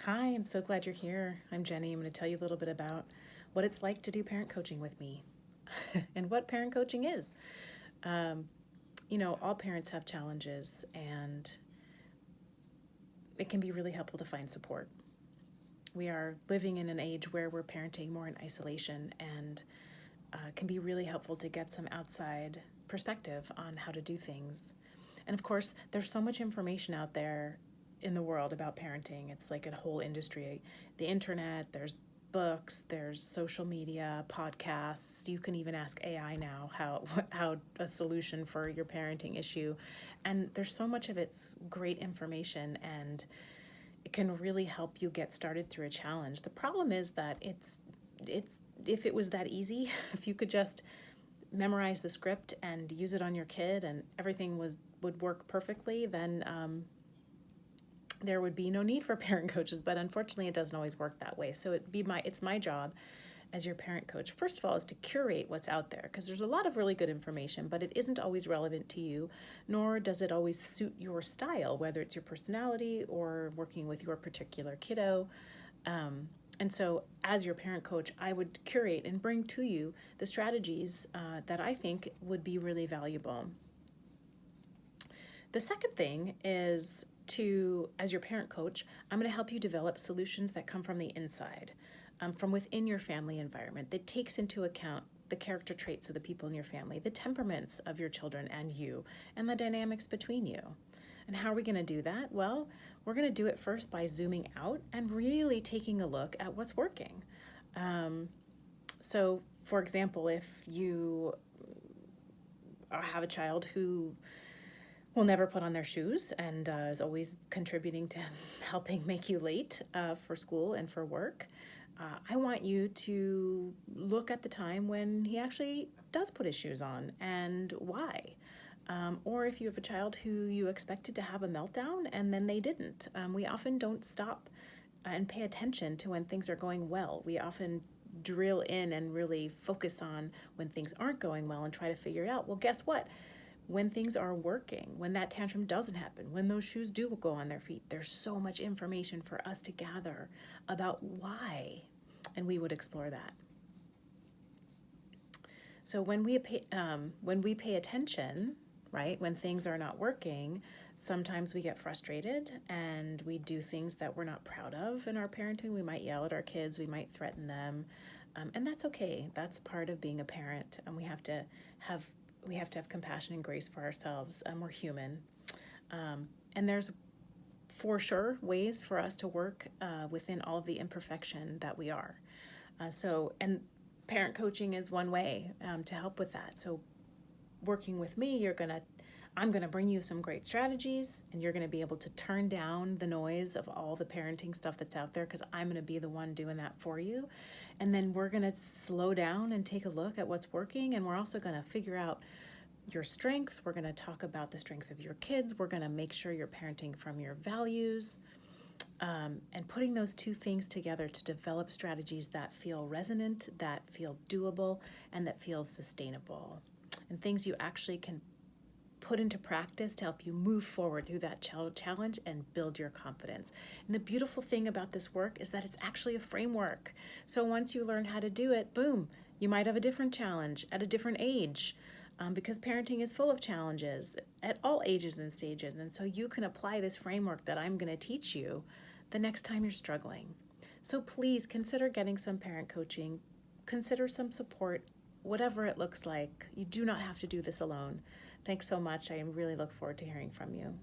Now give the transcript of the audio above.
Hi, I'm so glad you're here. I'm Jenny. I'm going to tell you a little bit about what it's like to do parent coaching with me and what parent coaching is. Um, all parents have challenges, and it can be really helpful to find support. We are living in an age where we're parenting more in isolation, and can be really helpful to get some outside perspective on how to do things. And of course, there's so much information out there in the world about parenting. It's like a whole industry. The internet, there's books, there's social media, podcasts. You can even ask AI now how a solution for your parenting issue. And there's so much of it's great information, and it can really help you get started through a challenge. The problem is that it's if it was that easy, if you could just memorize the script and use it on your kid and everything would work perfectly, then there would be no need for parent coaches. But unfortunately, it doesn't always work that way. So it's my job as your parent coach, first of all, is to curate what's out there, because there's a lot of really good information, but it isn't always relevant to you, nor does it always suit your style, whether it's your personality or working with your particular kiddo. And so, as your parent coach, I would curate and bring to you the strategies that I think would be really valuable. The second thing is as your parent coach, I'm going to help you develop solutions that come from the inside, from within your family environment, that takes into account the character traits of the people in your family, the temperaments of your children and you, and the dynamics between you. And how are we going to do that? Well, we're going to do it first by zooming out and really taking a look at what's working. So, for example, if you have a child who will never put on their shoes and is always contributing to helping make you late for school and for work, I want you to look at the time when he actually does put his shoes on and why. Or if you have a child who you expected to have a meltdown and then they didn't. We often don't stop and pay attention to when things are going well. We often drill in and really focus on when things aren't going well and try to figure it out. Well, guess what? When things are working, when that tantrum doesn't happen, when those shoes do go on their feet, there's so much information for us to gather about why, and we would explore that. So when we pay attention, right, when things are not working, sometimes we get frustrated and we do things that we're not proud of in our parenting. We might yell at our kids, we might threaten them, and that's okay. That's part of being a parent, and we have to have compassion and grace for ourselves. We're human, and there's for sure ways for us to work within all of the imperfection that we are. And parent coaching is one way to help with that. So working with me, I'm gonna bring you some great strategies, and you're gonna be able to turn down the noise of all the parenting stuff that's out there, because I'm gonna be the one doing that for you. And then we're gonna slow down and take a look at what's working, and we're also gonna figure out your strengths. We're gonna talk about the strengths of your kids. We're gonna make sure you're parenting from your values. And putting those two things together to develop strategies that feel resonant, that feel doable, and that feel sustainable. And things you actually can put into practice to help you move forward through that challenge and build your confidence. And the beautiful thing about this work is that it's actually a framework. So once you learn how to do it, boom, you might have a different challenge at a different age. Because parenting is full of challenges at all ages and stages. And so you can apply this framework that I'm going to teach you the next time you're struggling. So please consider getting some parent coaching, consider some support, whatever it looks like. You do not have to do this alone. Thanks so much. I really look forward to hearing from you.